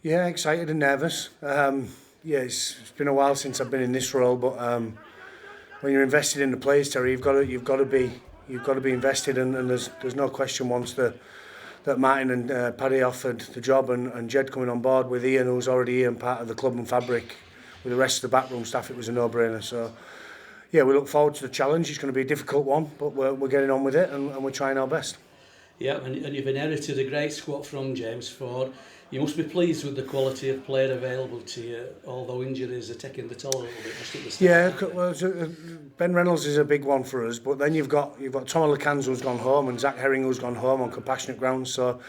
Yeah, excited and nervous. Yeah, it's been a while since I've been in this role, but when you're invested in the players, Terry, you've got to be invested, and there's no question once that Martin and Paddy offered the job, and Jed coming on board with Ian, who's already Ian, part of the club and fabric, with the rest of the backroom staff, it was a no-brainer. So yeah, we look forward to the challenge. It's going to be a difficult one, but we're getting on with it, and we're trying our best. Yeah, and you've inherited a great squad from James Ford. You must be pleased with the quality of player available to you, although injuries are taking the toll a little bit just at the start. Yeah, well, Ben Reynolds is a big one for us, but then you've got Tom Lecanz who's gone home and Zach Herring who's gone home on compassionate grounds. So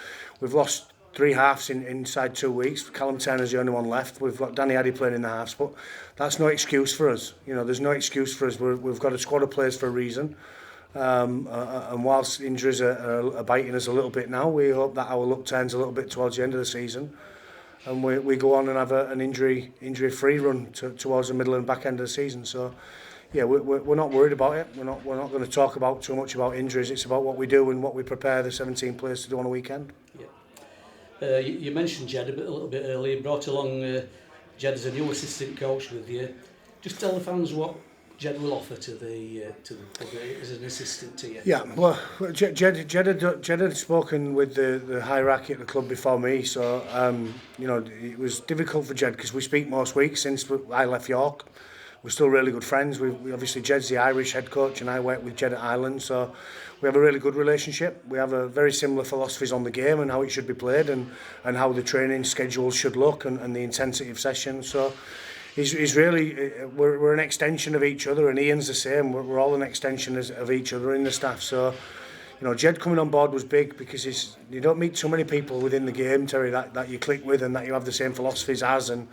we've lost three halves inside 2 weeks. Callum Turner's the only one left. We've got Danny Addy playing in the halves, but that's no excuse for us. You know, there's no excuse for us. We've got a squad of players for a reason. And whilst injuries are biting us a little bit now, we hope that our luck turns a little bit towards the end of the season, and we go on and have an injury-free run towards the middle and back end of the season. So, yeah, we're not worried about it. We're not going to talk about too much about injuries. It's about what we do and what we prepare the 17 players to do on a weekend. Yeah. You mentioned Jed a little bit earlier. You brought along Jed as a new assistant coach with you. Just tell the fans what Jed will offer to the club as an assistant to you. Yeah, well, Jed had spoken with the hierarchy at the club before me, so you know, it was difficult for Jed because we speak most weeks since I left York. We're still really good friends. We obviously, Jed's the Irish head coach and I work with Jed at Ireland, so we have a really good relationship. We have a very similar philosophies on the game and how it should be played, and how the training schedule should look, and the intensity of sessions. So he's really, we're an extension of each other, and Ian's the same. We're all an extension of each other in the staff. So, you know, Jed coming on board was big because you don't meet too many people within the game, Terry, that you click with and that you have the same philosophies as. And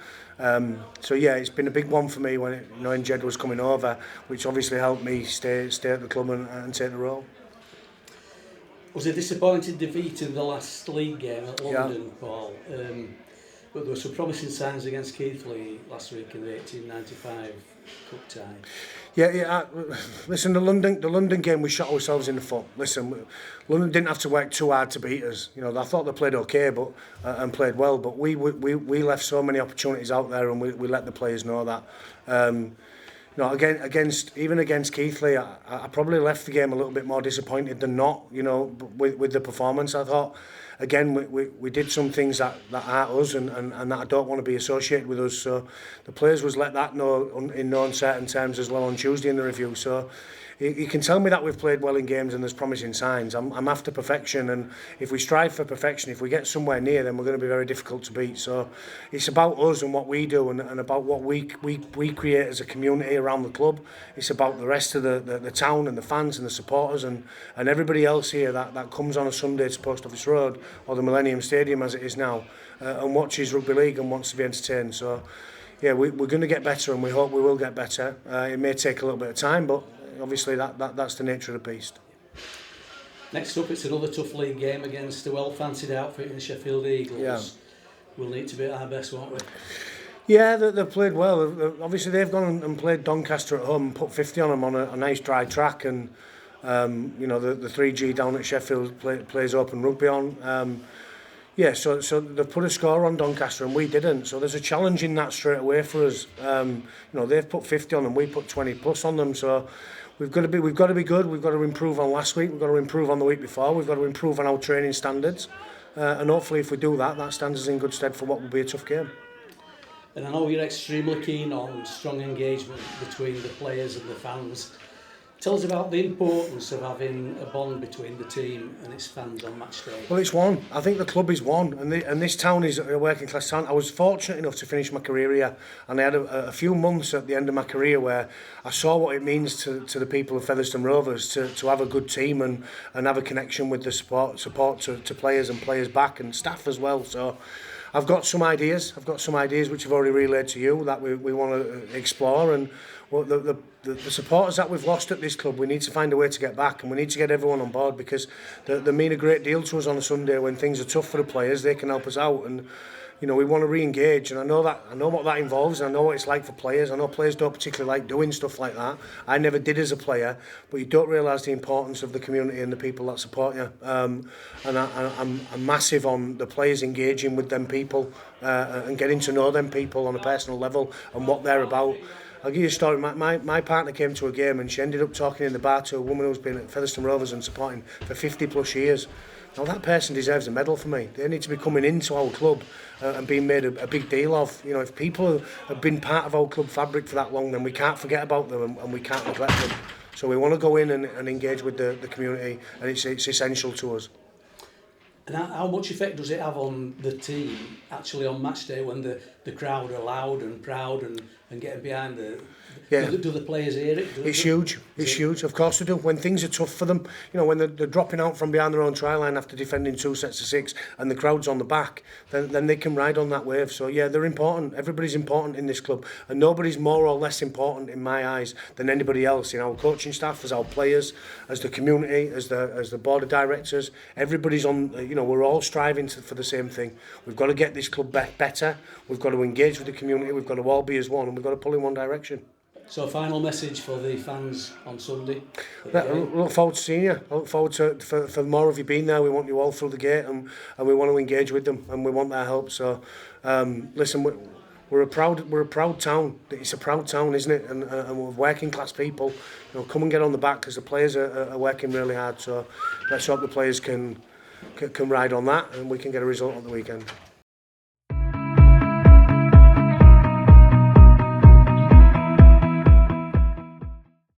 so yeah, it's been a big one for me when knowing Jed was coming over, which obviously helped me stay at the club and take the role. Was a disappointing defeat in the last league game at London, yeah, Paul? But there were some promising signs against Keighley last week in the 1895 Cup tie. Yeah. Listen, the London game, we shot ourselves in the foot. Listen, London didn't have to work too hard to beat us. You know, I thought they played okay, but and played well. But we left so many opportunities out there, and we let the players know that. You know, against Keighley, I probably left the game a little bit more disappointed than not. You know, with the performance, I thought. Again, we did some things that aren't us and that I don't want to be associated with us. So the players was let that know in no uncertain terms as well on Tuesday in the review. So you can tell me that we've played well in games and there's promising signs. I'm after perfection, and if we strive for perfection, if we get somewhere near, then we're going to be very difficult to beat. So it's about us and what we do, and about what we create as a community around the club. It's about the rest of the town and the fans and the supporters and everybody else here that comes on a Sunday to Post Office Road or the Millennium Stadium as it is now, and watches rugby league and wants to be entertained. So yeah, we're going to get better, and we hope we will get better. It may take a little bit of time, but obviously that's the nature of the beast. Next up, it's another tough league game against a well-fancied outfit in the Sheffield Eagles. Yeah. We'll need to be at our best, won't we? Yeah, they've played well. Obviously, they've gone and played Doncaster at home and put 50 on them on a nice dry track, and you know, the 3G down at Sheffield plays open rugby on. Yeah, so they've put a score on Doncaster and we didn't. So there's a challenge in that straight away for us. You know, they've put 50 on them, we put 20 plus on them. So we've got to be good. We've got to improve on last week. We've got to improve on the week before. We've got to improve on our training standards. And hopefully, if we do that, that stands us in good stead for what will be a tough game. And I know you're extremely keen on strong engagement between the players and the fans. Tell us about the importance of having a bond between the team and its fans on match day. Well, it's one. I think the club is one, and this town is a working class town. I was fortunate enough to finish my career here, and I had a few months at the end of my career where I saw what it means to the people of Featherstone Rovers to have a good team and have a connection with the support to players and players back and staff as well. So I've got some ideas. Which I've already relayed to you that we want to explore, and well, the supporters that we've lost at this club, we need to find a way to get back, and we need to get everyone on board because they mean a great deal to us on a Sunday when things are tough for the players. They can help us out, and you know, we want to re-engage, and I know what that involves. I know what it's like for players. I know players don't particularly like doing stuff like that. I never did as a player, but you don't realise the importance of the community and the people that support you. And I'm massive on the players engaging with them people and getting to know them people on a personal level and what they're about. I'll give you a story. My partner came to a game and she ended up talking in the bar to a woman who's been at Featherstone Rovers and supporting for 50 plus years. Now that person deserves a medal for me. They need to be coming into our club and being made a big deal of. You know, if people have been part of our club fabric for that long, then we can't forget about them and we can't neglect them. So we want to go in and engage with the community, and it's essential to us. And how much effect does it have on the team actually on match day when the crowd are loud and proud and getting behind the... Yeah. Do the players hear it? It's huge. It's huge. Of course they do. When things are tough for them, you know, when they're dropping out from behind their own try line after defending 2 sets of 6 and the crowd's on the back, then they can ride on that wave. So yeah, they're important. Everybody's important in this club, and nobody's more or less important in my eyes than anybody else. You know, our coaching staff, as our players, as the community, as the board of directors. Everybody's on. You know, we're all striving for the same thing. We've got to get this club better. We've got to engage with the community. We've got to all be as one, and we've got to pull in one direction. So, final message for the fans on Sunday? I look forward to seeing you. I look forward to for more of you being there. We want you all through the gate, and we want to engage with them, and we want their help. So, listen, we're a proud town. It's a proud town, isn't it? And we're working class people. You know, come and get on the back because the players are working really hard. So, let's hope the players can ride on that, and we can get a result on the weekend.